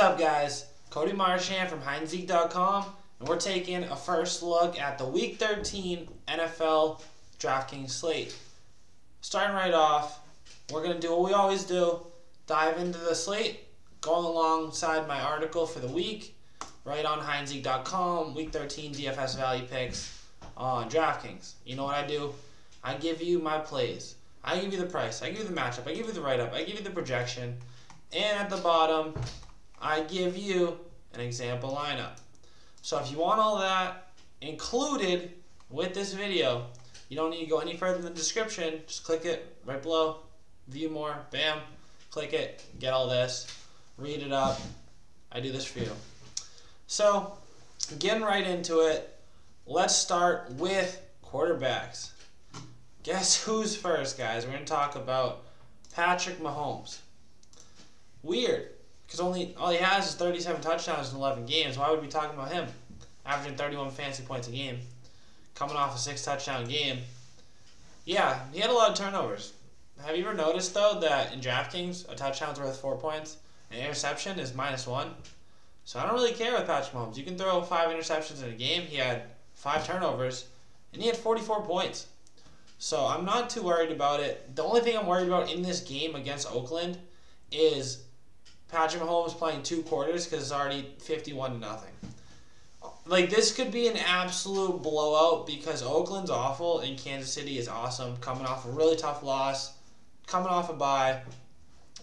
up, guys? Cody Marchand from HidandSeek.com, and we're taking a first look at the Week 13 NFL Draftkings slate. Starting right off, we're going to do what we always do, dive into the slate, going alongside my article for the week, right on HidandSeek.com, Week 13 DFS value picks on Draftkings. You know what I do? I give you my plays. I give you the price. I give you the matchup. I give you the write-up. I give you the projection. And at the bottom, I give you an example lineup. So if you want all that included with this video, you don't need to go any further in the description. Just click it right below. View more. Bam. Click it. Get all this. Read it up. I do this for you. So, getting right into it, let's start with quarterbacks. Guess who's first, guys? We're going to talk about Patrick Mahomes. Weird, because all he has is 37 touchdowns in 11 games. Why would we be talking about him? Averaging 31 fantasy points a game. Coming off a 6-touchdown game. Yeah, he had a lot of turnovers. Have you ever noticed, though, that in Draftkings, a touchdown's worth 4 points, an interception is -1? So I don't really care with Patrick Mahomes. You can throw 5 interceptions in a game. He had 5 turnovers, and he had 44 points. So I'm not too worried about it. The only thing I'm worried about in this game against Oakland is Patrick Mahomes playing 2 quarters because it's already 51-0. Like, this could be an absolute blowout because Oakland's awful and Kansas City is awesome. Coming off a really tough loss, coming off a bye.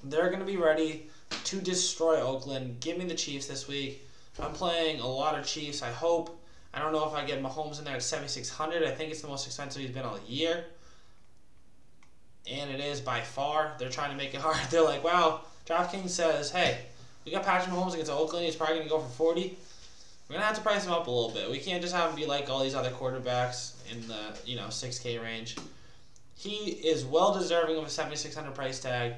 They're going to be ready to destroy Oakland. Give me the Chiefs this week. I'm playing a lot of Chiefs, I hope. I don't know if I get Mahomes in there at 7,600. I think it's the most expensive he's been all year. And it is by far. They're trying to make it hard. They're like, wow, DraftKings says, hey, we got Patrick Mahomes against Oakland. He's probably going to go for 40. We're going to have to price him up a little bit. We can't just have him be like all these other quarterbacks in the 6K range. He is well deserving of a 7,600 price tag.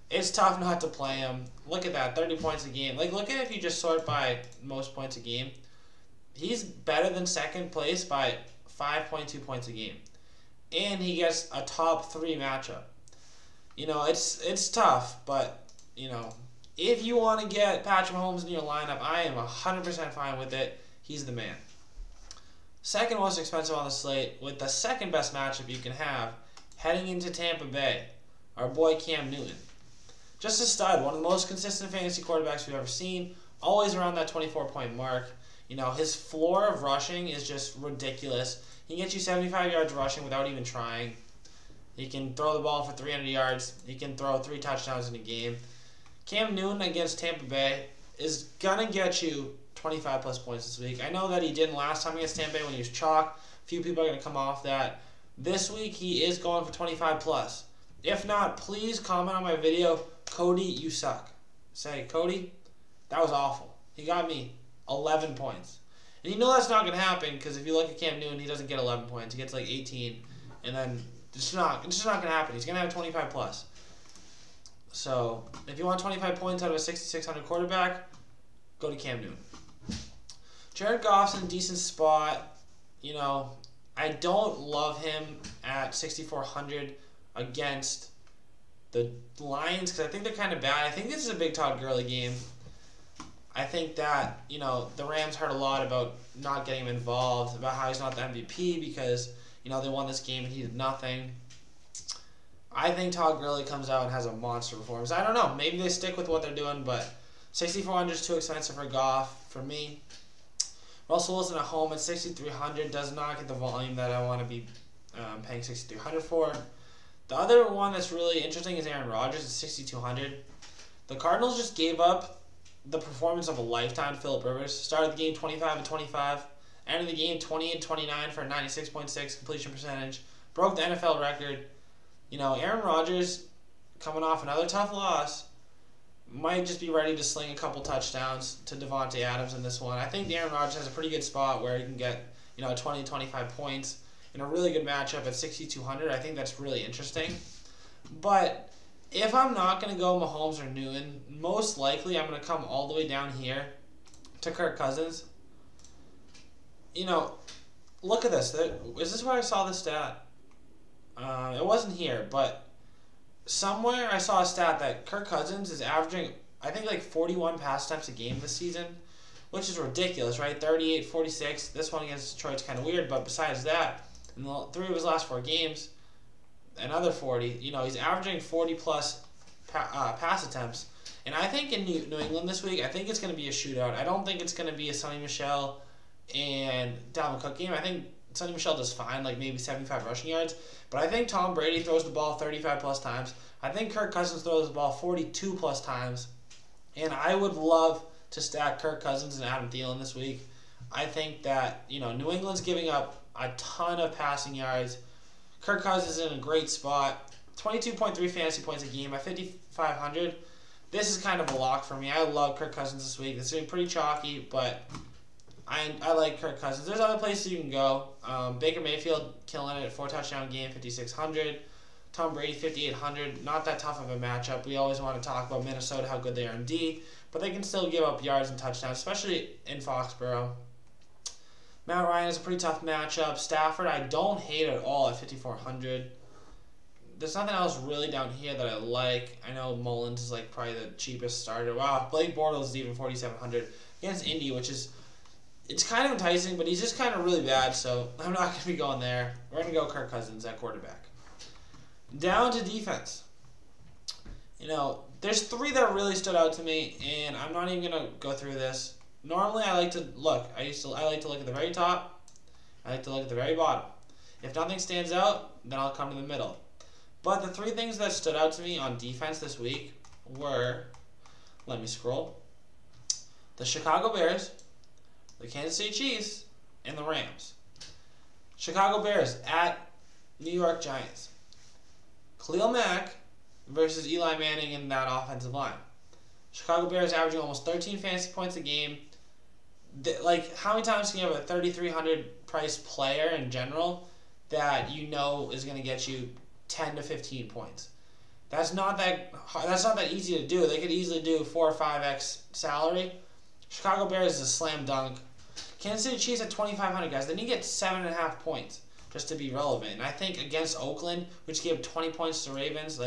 It's tough not to play him. Look at that, 30 points a game. Like, look at if you just sort by most points a game. He's better than second place by 5.2 points a game. And he gets a top 3 matchup. It's tough, but, if you want to get Patrick Mahomes in your lineup, I am 100% fine with it. He's the man. Second most expensive on the slate, with the second best matchup you can have, heading into Tampa Bay, our boy Cam Newton. Just a stud, one of the most consistent fantasy quarterbacks we've ever seen, always around that 24-point mark. His floor of rushing is just ridiculous. He can get you 75 yards rushing without even trying. He can throw the ball for 300 yards. He can throw 3 touchdowns in a game. Cam Newton against Tampa Bay is going to get you 25-plus points this week. I know that he didn't last time against Tampa Bay when he was chalk. A few people are going to come off that. This week, he is going for 25-plus. If not, please comment on my video, Cody, you suck. Say, Cody, that was awful. He got me 11 points. And that's not going to happen because if you look at Cam Newton, he doesn't get 11 points. He gets like 18. And then it's just not going to happen. He's going to have 25-plus. So if you want 25 points out of a 6,600 quarterback, go to Cam Newton. Jared Goff's in a decent spot. I don't love him at 6,400 against the Lions because I think they're kind of bad. I think this is a big Todd Gurley game. I think that, the Rams heard a lot about not getting him involved, about how he's not the MVP because, they won this game and he did nothing. I think Todd Gurley comes out and has a monster performance. I don't know. Maybe they stick with what they're doing, but 6,400 is too expensive for Goff for me. Russell Wilson at home at 6,300 does not get the volume that I want to be paying 6,300 for. The other one that's really interesting is Aaron Rodgers at 6,200. The Cardinals just gave up the performance of a lifetime to Phillip Rivers. Started the game 25-25. Ended the game 20-29 for a 96.6 completion percentage. Broke the NFL record. Aaron Rodgers, coming off another tough loss, might just be ready to sling a couple touchdowns to Devontae Adams in this one. I think Aaron Rodgers has a pretty good spot where he can get 20-25 points in a really good matchup at 6,200. I think that's really interesting. But if I'm not going to go Mahomes or Newton, most likely I'm going to come all the way down here to Kirk Cousins. Look at this. Is this where I saw this stat? It wasn't here, but somewhere I saw a stat that Kirk Cousins is averaging I think, like 41 pass attempts a game this season, which is ridiculous, right? 38, 46. This one against Detroit's kind of weird, but besides that, in the 3 of his last 4 games, another 40. He's averaging 40-plus pass attempts. And I think in New England this week, I think it's going to be a shootout. I don't think it's going to be a Sonny Michel and Dalvin Cook game. I think Sonny Michel does fine, like maybe 75 rushing yards. But I think Tom Brady throws the ball 35-plus times. I think Kirk Cousins throws the ball 42-plus times. And I would love to stack Kirk Cousins and Adam Thielen this week. I think that, New England's giving up a ton of passing yards. Kirk Cousins is in a great spot. 22.3 fantasy points a game at 5,500. This is kind of a lock for me. I love Kirk Cousins this week. It's going to be pretty chalky, but I like Kirk Cousins. There's other places you can go. Baker Mayfield killing it at 4-touchdown game, 5,600. Tom Brady, 5,800. Not that tough of a matchup. We always want to talk about Minnesota, how good they are in D, but they can still give up yards and touchdowns, especially in Foxborough. Matt Ryan is a pretty tough matchup. Stafford, I don't hate at all at 5,400. There's nothing else really down here that I like. I know Mullins is like probably the cheapest starter. Wow, Blake Bortles is even 4,700 against Indy, which is, it's kind of enticing, but he's just kind of really bad, so I'm not going to be going there. We're going to go Kirk Cousins at quarterback. Down to defense. There's 3 that really stood out to me, and I'm not even going to go through this. Normally, I like to look. I like to look at the very top. I like to look at the very bottom. If nothing stands out, then I'll come to the middle. But the 3 things that stood out to me on defense this week were, let me scroll, the Chicago Bears, the Kansas City Chiefs, and the Rams. Chicago Bears at New York Giants. Khalil Mack versus Eli Manning in that offensive line. Chicago Bears averaging almost 13 fantasy points a game. How many times can you have a 3,300 price player in general that is going to get you 10 to 15 points? That's not that easy to do. They could easily do 4 or 5x salary. Chicago Bears is a slam dunk. Kansas City Chiefs at 2,500, guys. They need to get 7.5 points just to be relevant. And I think against Oakland, which gave 20 points to Ravens,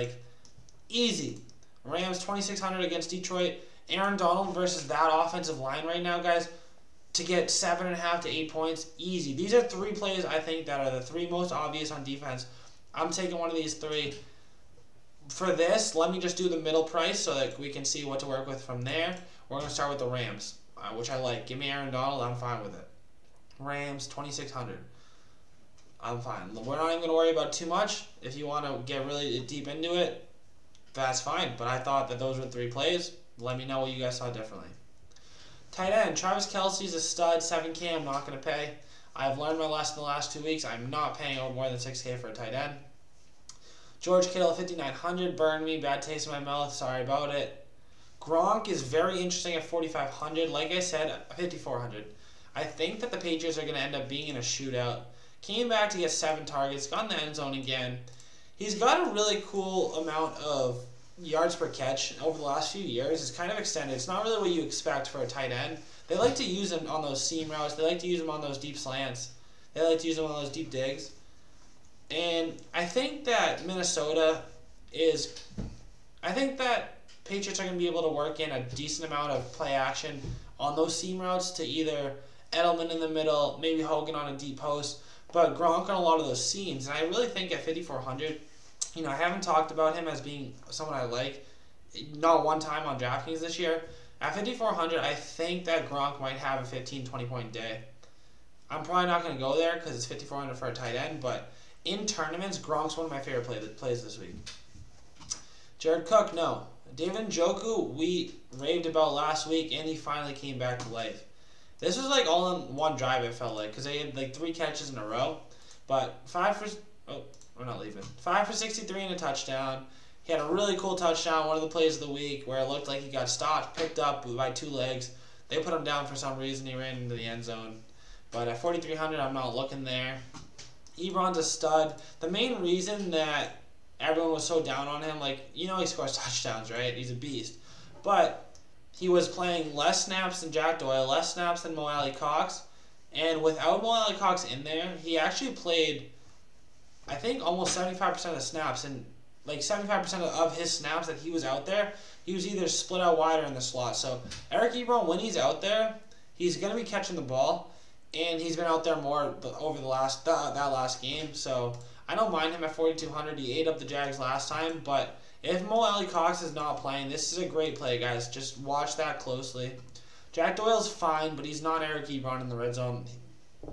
easy. Rams 2,600 against Detroit. Aaron Donald versus that offensive line right now, guys, to get 7.5 to 8 points, easy. These are 3 plays I think that are the 3 most obvious on defense. I'm taking one of these 3. For this, let me just do the middle price so that we can see what to work with from there. We're going to start with the Rams, which I like. Give me Aaron Donald, I'm fine with it. Rams, 2,600. I'm fine. We're not even going to worry about too much. If you want to get really deep into it, that's fine. But I thought that those were 3 plays. Let me know what you guys saw differently. Tight end, Travis Kelce's a stud, 7K, I'm not going to pay. I've learned my lesson the last 2 weeks. I'm not paying over more than 6K for a tight end. George Kittle, 5,900, burned me, bad taste in my mouth, sorry about it. Gronk is very interesting at 4,500. Like I said, 5,400. I think that the Patriots are going to end up being in a shootout. Came back to get 7 targets, got in the end zone again. He's got a really cool amount of yards per catch over the last few years. It's kind of extended. It's not really what you expect for a tight end. They like to use him on those seam routes. They like to use him on those deep slants. They like to use him on those deep digs. And I think that I think that Patriots are going to be able to work in a decent amount of play action on those seam routes to either Edelman in the middle, maybe Hogan on a deep post, but Gronk on a lot of those seams. And I really think at 5,400, I haven't talked about him as being someone I like, not one time on DraftKings this year. At 5,400, I think that Gronk might have a 15, 20-point day. I'm probably not going to go there because it's 5,400 for a tight end, but in tournaments, Gronk's one of my favorite plays this week. Jared Cook, no. David Njoku, we raved about last week, and he finally came back to life. This was all in one drive, it felt like, because they had 3 catches in a row. But 5 for 63 and a touchdown. He had a really cool touchdown, one of the plays of the week, where it looked like he got stopped, picked up by 2 legs. They put him down for some reason. He ran into the end zone. But at 4,300, I'm not looking there. Ebron's a stud. The main reason that everyone was so down on him, he scores touchdowns, right? He's a beast. But he was playing less snaps than Jack Doyle, less snaps than Mo Alley Cox. And without Mo Alley Cox in there, he actually played, I think, almost 75% of the snaps. And like 75% of his snaps that he was out there, he was either split out wide or in the slot. So Eric Ebron, when he's out there, he's going to be catching the ball, and he's been out there more over the last that last game. So I don't mind him at 4,200. He ate up the Jags last time, but if Mo Alley-Cox is not playing, this is a great play, guys. Just watch that closely. Jack Doyle's fine, but he's not Eric Ebron in the red zone.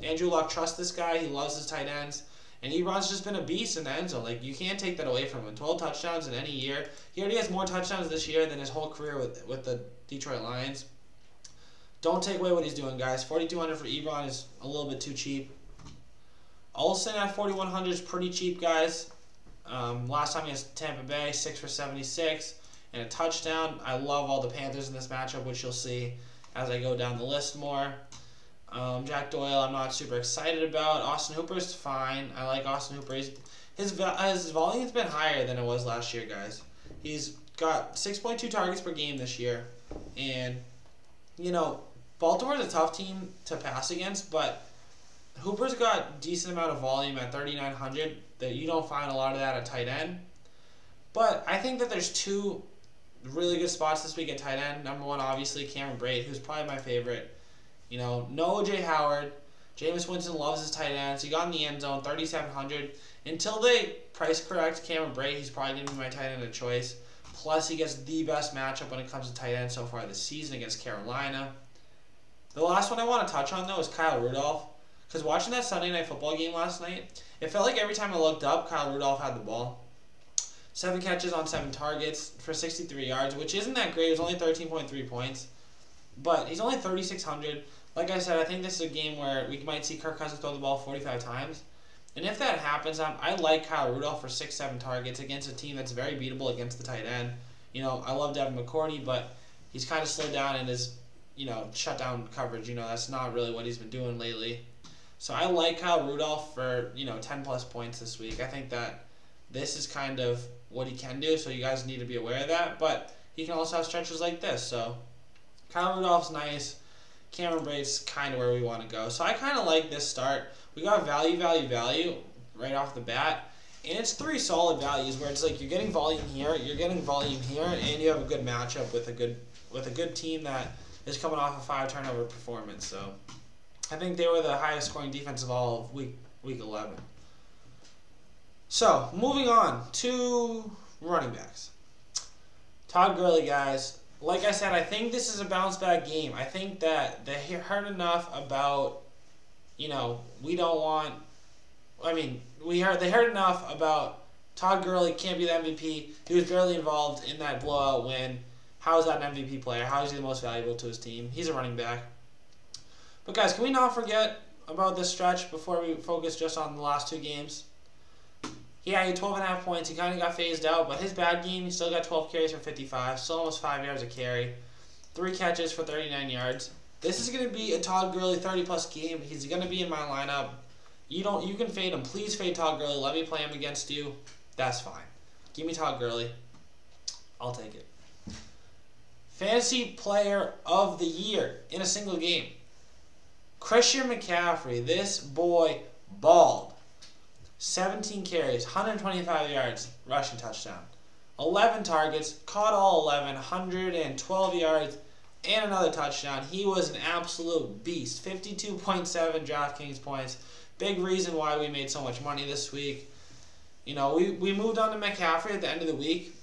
Andrew Luck trusts this guy. He loves his tight ends. And Ebron's just been a beast in the end zone. Like, you can't take that away from him. 12 touchdowns in any year. He already has more touchdowns this year than his whole career with the Detroit Lions. Don't take away what he's doing, guys. 4,200 for Ebron is a little bit too cheap. Olsen at 4,100 is pretty cheap, guys. Last time he has Tampa Bay, 6 for 76 and a touchdown. I love all the Panthers in this matchup, which you'll see as I go down the list more. Jack Doyle, I'm not super excited about. Austin Hooper's fine. I like Austin Hooper. His volume's been higher than it was last year, guys. He's got 6.2 targets per game this year. And, you know, Baltimore's a tough team to pass against, but Hooper's got decent amount of volume at 3,900 that you don't find a lot of that at tight end. But I think that there's two really good spots this week at tight end. Number one, obviously, Cameron Brate, who's probably my favorite. You know, no O.J. Howard. Jameis Winston loves his tight ends. He got in the end zone, 3,700. Until they price correct Cameron Brate, he's probably going to be my tight end of choice. Plus, he gets the best matchup when it comes to tight end so far this season against Carolina. The last one I want to touch on, though, is Kyle Rudolph. Because watching that Sunday Night Football game last night, it felt like every time I looked up, Kyle Rudolph had the ball. 7 catches on 7 targets for 63 yards, which isn't that great. It was only 13.3 points. But he's only 3,600. Like I said, I think this is a game where we might see Kirk Cousins throw the ball 45 times. And if that happens, I like Kyle Rudolph for 6-7 targets against a team that's very beatable against the tight end. You know, I love Devin McCourty, but he's kind of slowed down in his, you know, shutdown coverage. You know, that's not really what he's been doing lately. So I like Kyle Rudolph for, you know, 10-plus points this week. I think that this is kind of what he can do, so you guys need to be aware of that. But he can also have stretches like this. So Kyle Rudolph's nice. Cameron Brate's kind of where we want to go. So I kind of like this start. We got value right off the bat. And it's 3 solid values where it's like you're getting volume here, you're getting volume here, and you have a good matchup with a good team that is coming off a 5-turnover performance. So I think they were the highest scoring defense of all of week 11. So moving on to running backs. Todd Gurley, guys. Like I said, I think this is a bounce-back game. I think that they heard enough about, you know, they heard enough about Todd Gurley can't be the MVP. He was barely involved in that blowout win. How is that an MVP player? How is he the most valuable to his team? He's a running back. But guys, can we not forget about this stretch before we focus just on the last 2 games? Yeah, he had 12.5 points. He kind of got phased out, but his bad game, he still got 12 carries for 55, still almost 5 yards a carry, 3 catches for 39 yards. This is going to be a Todd Gurley 30-plus game. He's going to be in my lineup. You can fade him. Please fade Todd Gurley. Let me play him against you. That's fine. Give me Todd Gurley. I'll take it. Fantasy Player of the Year in a single game. Christian McCaffrey. This boy balled. 17 carries, 125 yards, rushing touchdown. 11 targets, caught all 11, 112 yards, and another touchdown. He was an absolute beast. 52.7 Draftkings points. Big reason why we made so much money this week. You know, we moved on to McCaffrey at the end of the week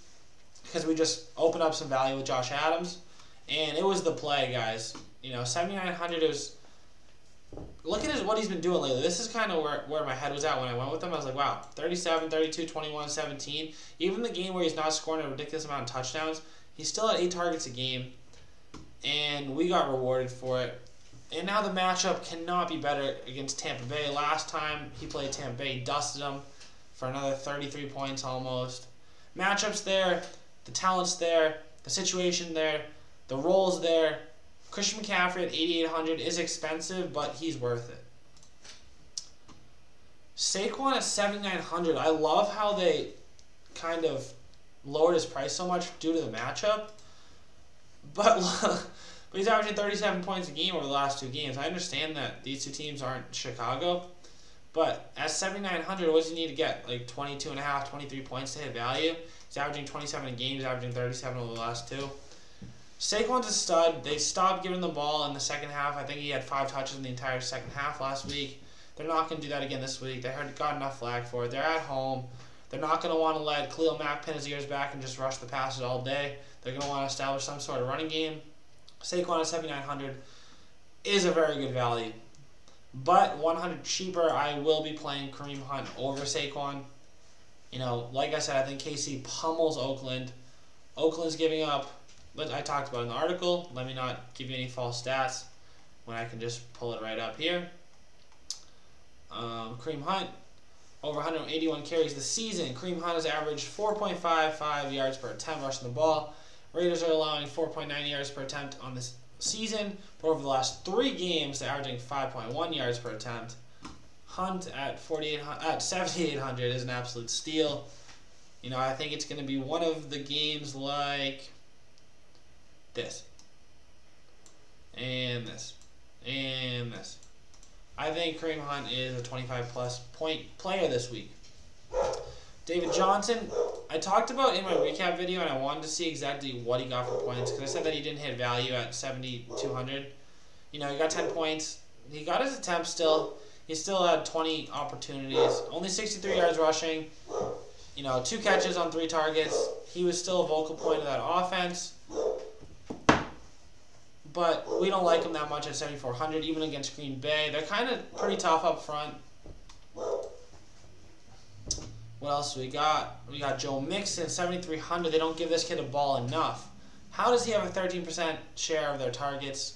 because we just opened up some value with Josh Adams. And it was the play, guys. You know, 7,900, it was... Look at what he's been doing lately. This is kind of where my head was at when I went with him. I was like, wow, 37, 32, 21, 17. Even the game where he's not scoring a ridiculous amount of touchdowns, he's still at 8 targets a game. And we got rewarded for it. And now the matchup cannot be better against Tampa Bay. Last time he played Tampa Bay, he dusted them for another 33 points almost. Matchup's there, the talent's there, the situation there, the role's there. Christian McCaffrey at 8,800 is expensive, but he's worth it. Saquon at 7,900. I love how they kind of lowered his price so much due to the matchup. But he's averaging 37 points a game over the last 2 games. I understand that these 2 teams aren't Chicago, But at 7,900, what does he need to get? Like 22.5, 23 points to hit value. He's averaging 27 in games, averaging 37 over the last 2. Saquon's a stud. They stopped giving the ball in the second half. I think he had 5 touches in the entire second half last week. They're not going to do that again this week. They got enough flag for it. They're at home. They're not going to want to let Khalil Mack pin his ears back and just rush the passes all day. They're going to want to establish some sort of running game. Saquon at 7,900 is a very good value. But 100 cheaper, I will be playing Kareem Hunt over Saquon. You know, like I said, I think KC pummels Oakland. Oakland's giving up, but I talked about it in the article. Let me not give you any false stats when I can just pull it right up here. Kareem Hunt, over 181 carries this season. Kareem Hunt has averaged 4.55 yards per attempt rushing the ball. Raiders are allowing 4.9 yards per attempt on this season, but over the last 3 games, they're averaging 5.1 yards per attempt. Hunt at 7,800 is an absolute steal. You know, I think it's going to be one of the games like this, and this, and this. I think Kareem Hunt is a 25-plus point player this week. David Johnson, I talked about in my recap video, and I wanted to see exactly what he got for points, because I said that he didn't hit value at 7,200. You know, he got 10 points. He got his attempts still. He still had 20 opportunities. Only 63 yards rushing. You know, 2 catches on 3 targets. He was still a vocal point of that offense. But we don't like him that much at 7,400, even against Green Bay. They're kind of pretty tough up front. What else do we got? We got Joe Mixon, 7,300. They don't give this kid a ball enough. How does he have a 13% share of their targets?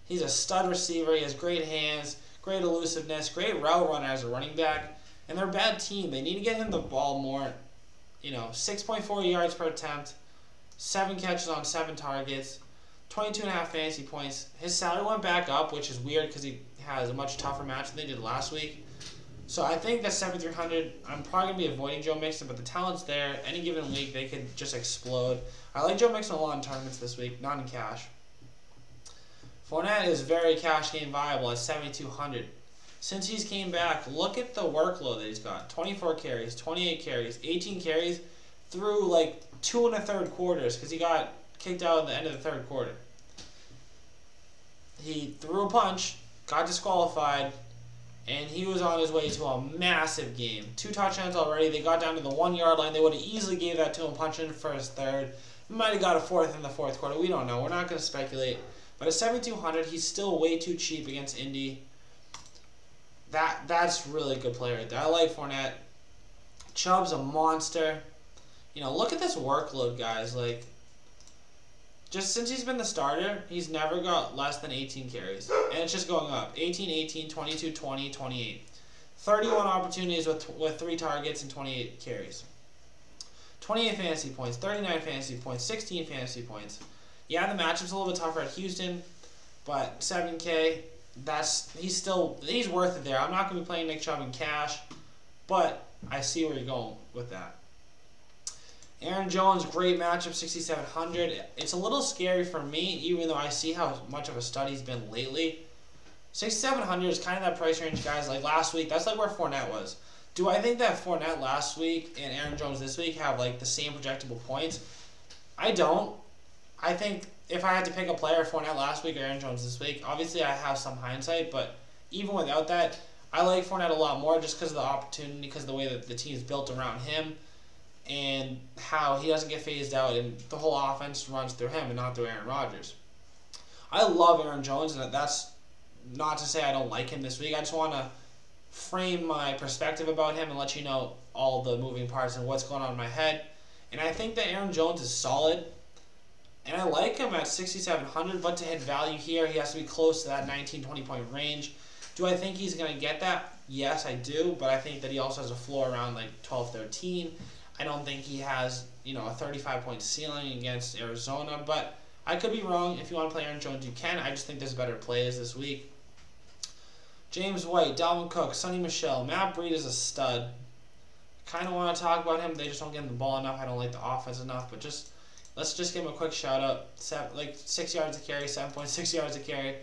He's a stud receiver. He has great hands, great elusiveness, great route runner as a running back. And they're a bad team. They need to get him the ball more. You know, 6.4 yards per attempt, 7 catches on 7 targets, 22.5 fantasy points. His salary went back up, which is weird because he has a much tougher match than they did last week. So I think that 7,300, I'm probably going to be avoiding Joe Mixon, but the talent's there. Any given week, they could just explode. I like Joe Mixon a lot in tournaments this week, not in cash. Fournette is very cash game viable at 7,200. Since he's came back, look at the workload that he's got. 24 carries, 28 carries, 18 carries through like 2 1/3 quarters because he got kicked out at the end of the 3rd quarter. He threw a punch, got disqualified, and he was on his way to a massive game. 2 touchdowns already. They got down to the 1-yard line. They would have easily gave that to him, punch in for his 3rd. Might have got a 4th in the 4th quarter. We don't know. We're not going to speculate. But at 7,200, he's still way too cheap against Indy. That's really a good player right there. I like Fournette. Chubb's a monster. You know, look at this workload, guys. Like, just since he's been the starter, he's never got less than 18 carries. And it's just going up. 18, 18, 22, 20, 28. 31 opportunities with 3 targets and 28 carries. 28 fantasy points, 39 fantasy points, 16 fantasy points. Yeah, the matchup's a little bit tougher at Houston, but 7K, he's worth it there. I'm not going to be playing Nick Chubb in cash, but I see where you're going with that. Aaron Jones, great matchup, 6,700. It's a little scary for me, even though I see how much of a stud he's been lately. 6,700 is kind of that price range, guys. Like last week, that's like where Fournette was. Do I think that Fournette last week and Aaron Jones this week have like the same projectable points? I don't. I think if I had to pick a player, Fournette last week or Aaron Jones this week, obviously I have some hindsight, but even without that, I like Fournette a lot more just because of the opportunity, because of the way that the team is built around him and how he doesn't get phased out and the whole offense runs through him and not through Aaron Rodgers. I love Aaron Jones, and that's not to say I don't like him this week. I just want to frame my perspective about him and let you know all the moving parts and what's going on in my head. And I think that Aaron Jones is solid. And I like him at 6,700, but to hit value here, he has to be close to that 19-20 point range. Do I think he's going to get that? Yes, I do, but I think that he also has a floor around like 12-13. I don't think he has, a 35-point ceiling against Arizona, but I could be wrong. If you want to play Aaron Jones, you can. I just think there's better plays this week. James White, Dalvin Cook, Sonny Michel, Matt Breida is a stud. Kind of want to talk about him. They just don't get him the ball enough. I don't like the offense enough, but let's just give him a quick shout out. 6 yards a carry, 7.6 yards a carry,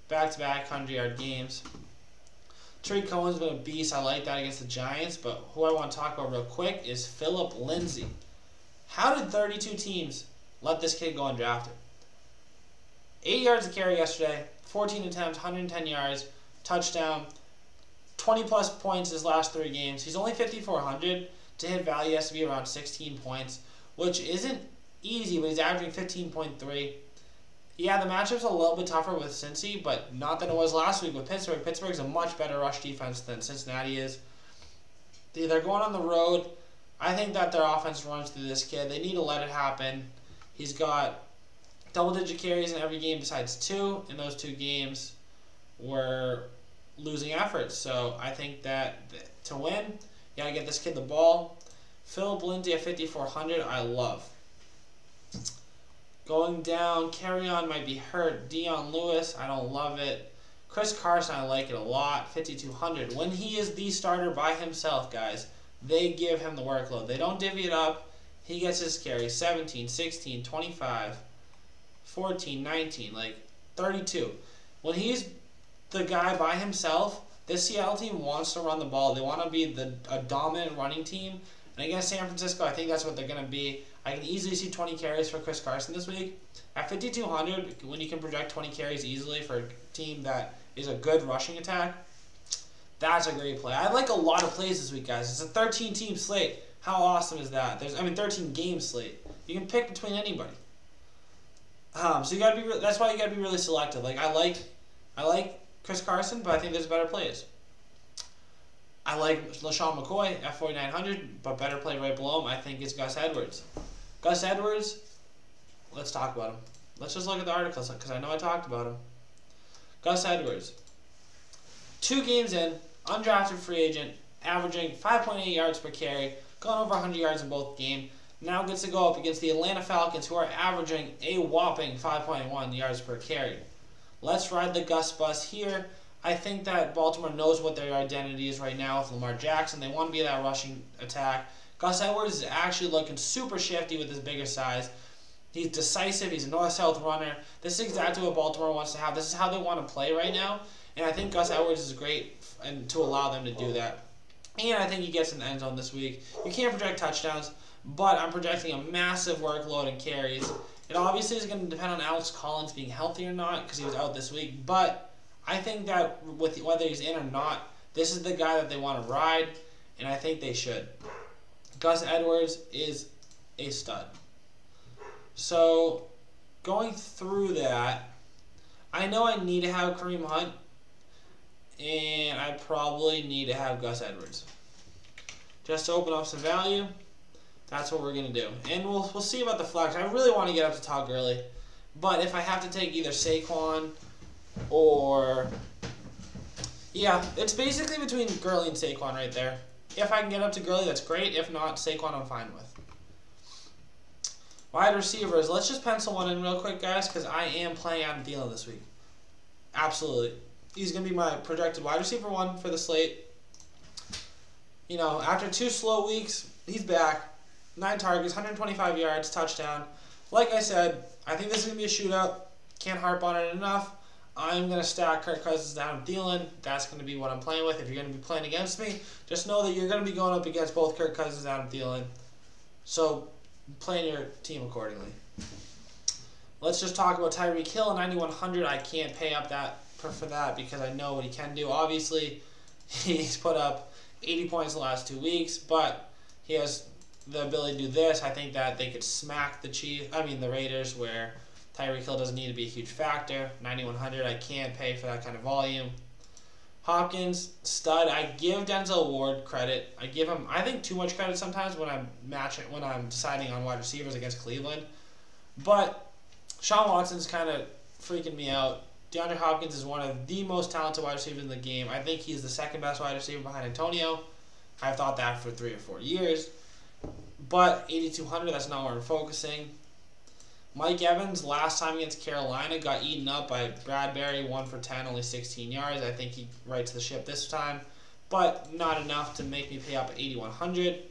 back-to-back 100-yard games. Tariq Cohen's been a beast. I like that against the Giants. But who I want to talk about real quick is Phillip Lindsay. How did 32 teams let this kid go undrafted? 8 yards a carry yesterday, 14 attempts, 110 yards, touchdown, 20-plus points his last 3 games. He's only 5,400. To hit value, has to be around 16 points, which isn't easy, but he's averaging 15.3. Yeah, the matchup's a little bit tougher with Cincy, but not than it was last week with Pittsburgh. Pittsburgh's a much better rush defense than Cincinnati is. They're going on the road. I think that their offense runs through this kid. They need to let it happen. He's got double-digit carries in every game besides 2. In those 2 games were losing efforts. So I think that to win, you got to get this kid the ball. Phillip Lindsay at 5,400, I love. Going down, Carry-On might be hurt. Dion Lewis, I don't love it. Chris Carson, I like it a lot, 5,200. When he is the starter by himself, guys, they give him the workload. They don't divvy it up. He gets his carries, 17, 16, 25, 14, 19, like 32. When he's the guy by himself, this Seattle team wants to run the ball. They want to be a dominant running team. And against San Francisco, I think that's what they're going to be. I can easily see 20 carries for Chris Carson this week. At 5,200, when you can project 20 carries easily for a team that is a good rushing attack, that's a great play. I like a lot of plays this week, guys. It's a 13-team slate. How awesome is that? 13-game slate. You can pick between anybody. So you gotta be. That's why you gotta be really selective. Like I like Chris Carson, but I think there's better plays. I like LaShawn McCoy at 4,900, but better play right below him, I think, is Gus Edwards. Gus Edwards, let's talk about him. Let's just look at the articles, because I know I talked about him. Gus Edwards, 2 games in, undrafted free agent, averaging 5.8 yards per carry, going over 100 yards in both games. Now gets to go up against the Atlanta Falcons, who are averaging a whopping 5.1 yards per carry. Let's ride the Gus bus here. I think that Baltimore knows what their identity is right now with Lamar Jackson. They want to be that rushing attack. Gus Edwards is actually looking super shifty with his bigger size. He's decisive. He's a north-south runner. This is exactly what Baltimore wants to have. This is how they want to play right now. And I think Gus Edwards is great and to allow them to do that. And I think he gets in the end zone this week. You can't project touchdowns, but I'm projecting a massive workload and carries. It obviously is going to depend on Alex Collins being healthy or not because he was out this week. But I think that with whether he's in or not, this is the guy that they want to ride, and I think they should. Gus Edwards is a stud. So, going through that, I know I need to have Kareem Hunt, and I probably need to have Gus Edwards. Just to open up some value, that's what we're going to do. And we'll see about the flex. I really want to get up to Todd Gurley, but if I have to take either Saquon or, yeah, it's basically between Gurley and Saquon right there. If I can get up to Gurley, that's great. If not, Saquon I'm fine with. Wide receivers, let's just pencil one in real quick, guys, because I am playing Adam Thielen this week. Absolutely. He's going to be my projected wide receiver 1 for the slate. You know, after 2 slow weeks, he's back. 9 targets, 125 yards, touchdown. Like I said, I think this is going to be a shootout. Can't harp on it enough. I'm going to stack Kirk Cousins and Adam Thielen. That's going to be what I'm playing with. If you're going to be playing against me, just know that you're going to be going up against both Kirk Cousins and Adam Thielen. So, plan your team accordingly. Let's just talk about Tyreek Hill, 9,100. I can't pay up for that because I know what he can do. Obviously, he's put up 80 points the last 2 weeks, but he has the ability to do this. I think that they could smack the Raiders, where Tyreek Hill doesn't need to be a huge factor. 9,100, I can't pay for that kind of volume. Hopkins, stud. I give Denzel Ward credit. I give him, I think, too much credit sometimes when I'm deciding on wide receivers against Cleveland. But Sean Watson's kind of freaking me out. DeAndre Hopkins is one of the most talented wide receivers in the game. I think he's the second best wide receiver behind Antonio. I've thought that for 3 or 4 years. But 8,200, that's not where I'm focusing. Mike Evans, last time against Carolina, got eaten up by Bradbury, 1 for 10, only 16 yards. I think he rights the ship this time, but not enough to make me pay up 8,100.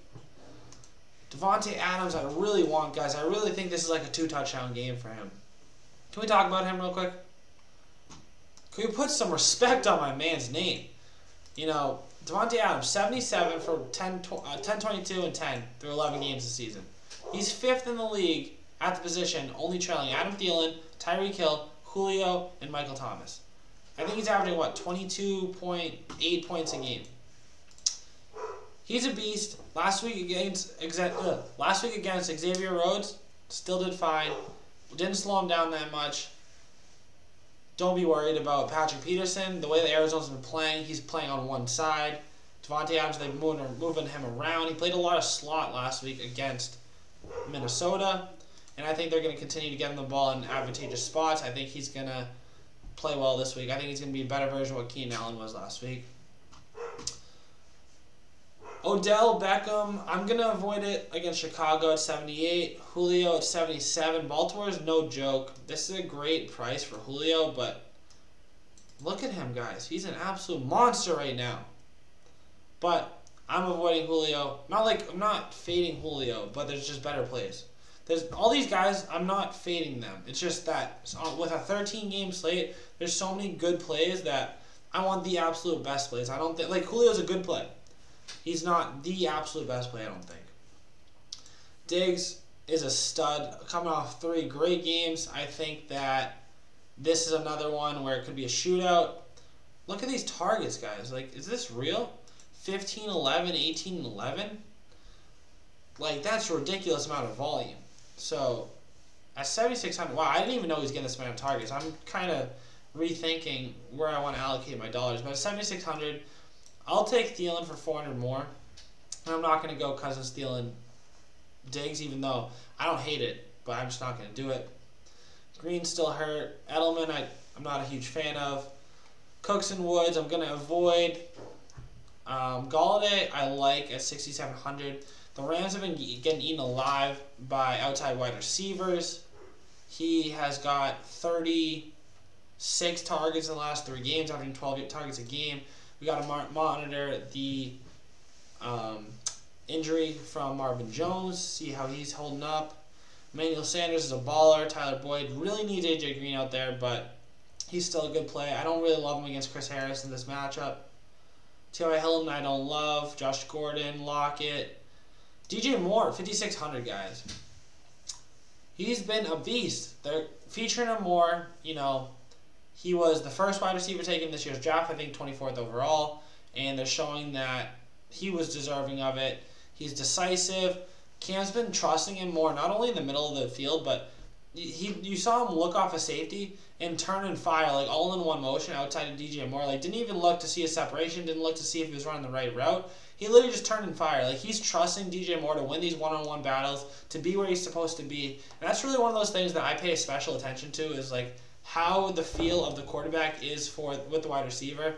Devontae Adams, I really want, guys. I really think this is like a 2-touchdown game for him. Can we talk about him real quick? Can we put some respect on my man's name? You know, Devontae Adams, 77 for 10, 22, and 10 through 11 games this season. He's 5th in the league at the position, only trailing Adam Thielen, Tyreek Hill, Julio, and Michael Thomas. I think he's averaging, 22.8 points a game. He's a beast. Last week against Xavier Rhodes, still did fine. Didn't slow him down that much. Don't be worried about Patrick Peterson. The way the Arizona's been playing, he's playing on one side. Devontae Adams, they're moving him around. He played a lot of slot last week against Minnesota, and I think they're going to continue to get him the ball in advantageous spots. I think he's going to play well this week. I think he's going to be a better version of what Keenan Allen was last week. Odell Beckham, I'm going to avoid it against Chicago at 78. Julio at 77. Baltimore is no joke. This is a great price for Julio, but look at him, guys. He's an absolute monster right now. But I'm avoiding Julio. I'm not fading Julio, but there's just better plays. There's all these guys, I'm not fading them. It's just that with a 13-game slate, there's so many good plays that I want the absolute best plays. I don't think, Julio's a good play. He's not the absolute best play, I don't think. Diggs is a stud, coming off 3 great games. I think that this is another one where it could be a shootout. Look at these targets, guys. Is this real? 15, 11, 18, 11? That's a ridiculous amount of volume. So, at 7,600, wow, I didn't even know he was getting this amount of targets. I'm kind of rethinking where I want to allocate my dollars. But at 7,600, I'll take Thielen for 400 more. And I'm not going to go Cousins, Thielen, Diggs, even though I don't hate it, but I'm just not going to do it. Green's still hurt. Edelman, I'm not a huge fan of. Cooks and Woods, I'm going to avoid. Galladay, I like at 6,700. The Rams have been getting eaten alive by outside wide receivers. He has got 36 targets in the last 3 games, averaging 12 targets a game. We got to monitor the injury from Marvin Jones, see how he's holding up. Emmanuel Sanders is a baller. Tyler Boyd really needs A.J. Green out there, but he's still a good play. I don't really love him against Chris Harris in this matchup. T.Y. Hilton, I don't love. Josh Gordon, Lockett. DJ Moore, 5,600, guys. He's been a beast. They're featuring him more. He was the first wide receiver taken this year's draft, I think 24th overall, and they're showing that he was deserving of it. He's decisive. Cam's been trusting him more, not only in the middle of the field, but you saw him look off a safety and turn and fire, all in one motion outside of DJ Moore. Didn't even look to see a separation, didn't look to see if he was running the right route. He literally just turned and fired. He's trusting DJ Moore to win these one-on-one battles, to be where he's supposed to be. And that's really one of those things that I pay special attention to is, how the feel of the quarterback is with the wide receiver.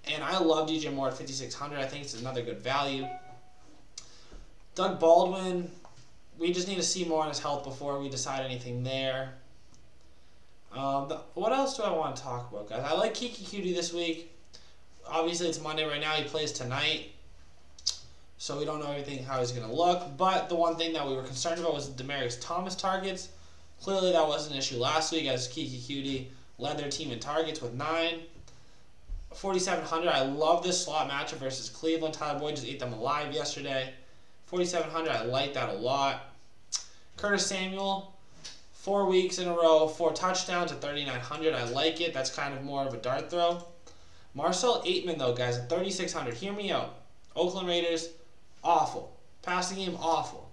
And I love DJ Moore at 5,600. I think it's another good value. Doug Baldwin, we just need to see more on his health before we decide anything there. What else do I want to talk about, guys? I like Kiki Cutie this week. Obviously, it's Monday right now. He plays tonight. So we don't know everything how he's going to look. But the one thing that we were concerned about was Demaryius Thomas targets. Clearly, that wasn't an issue last week as Kiki Cutie led their team in targets with 9. 4,700, I love this slot matchup versus Cleveland. Tyler Boyd just ate them alive yesterday. 4,700, I like that a lot. Curtis Samuel, 4 weeks in a row, 4 touchdowns at 3,900. I like it. That's kind of more of a dart throw. Marcel Aitman, though, guys, at 3,600. Hear me out. Oakland Raiders, awful. Passing game, awful.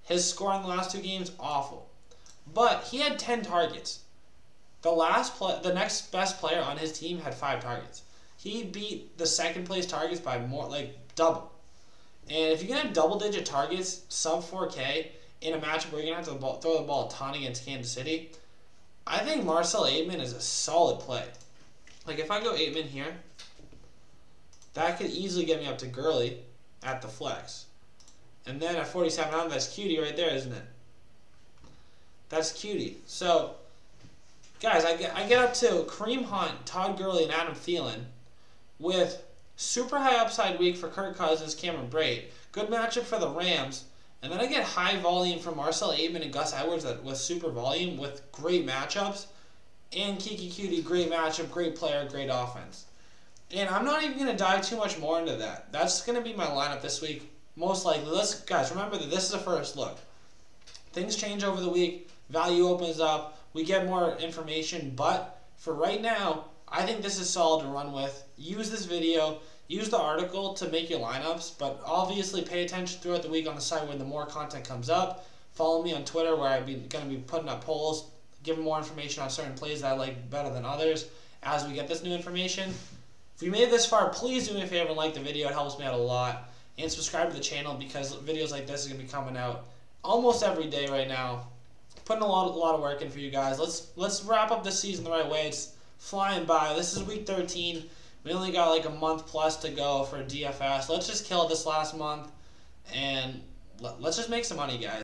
His score in the last 2 games, awful. But he had 10 targets. The next best player on his team had 5 targets. He beat the second place targets by more, double. And if you're going to have double-digit targets, sub 4K, in a matchup where you're going to have to throw the ball a ton against Kansas City, I think Marcel Aitman is a solid play. If I go Aitman here, that could easily get me up to Gurley at the flex. And then at 4,700, that's Cutie right there, isn't it? That's Cutie. So, guys, I get up to Kareem Hunt, Todd Gurley, and Adam Thielen with super high upside week for Kirk Cousins, Cameron Brate. Good matchup for the Rams. And then I get high volume from Marcel Aitman and Gus Edwards with super volume with great matchups. And Kiki Cutie, great matchup, great player, great offense. And I'm not even going to dive too much more into that. That's going to be my lineup this week. Most likely. Guys, remember that this is a first look. Things change over the week. Value opens up. We get more information. But for right now, I think this is solid to run with. Use this video. Use the article to make your lineups. But obviously pay attention throughout the week on the site when the more content comes up. Follow me on Twitter where I'm going to be putting up polls, giving more information on certain plays that I like better than others as we get this new information. If you made it this far, please do me a favor and like the video. It helps me out a lot. And subscribe to the channel because videos like this are going to be coming out almost every day right now. Putting a lot of work in for you guys. Let's wrap up the season the right way. It's flying by. This is week 13. We only got like a month plus to go for DFS. Let's just kill this last month and let's just make some money, guys.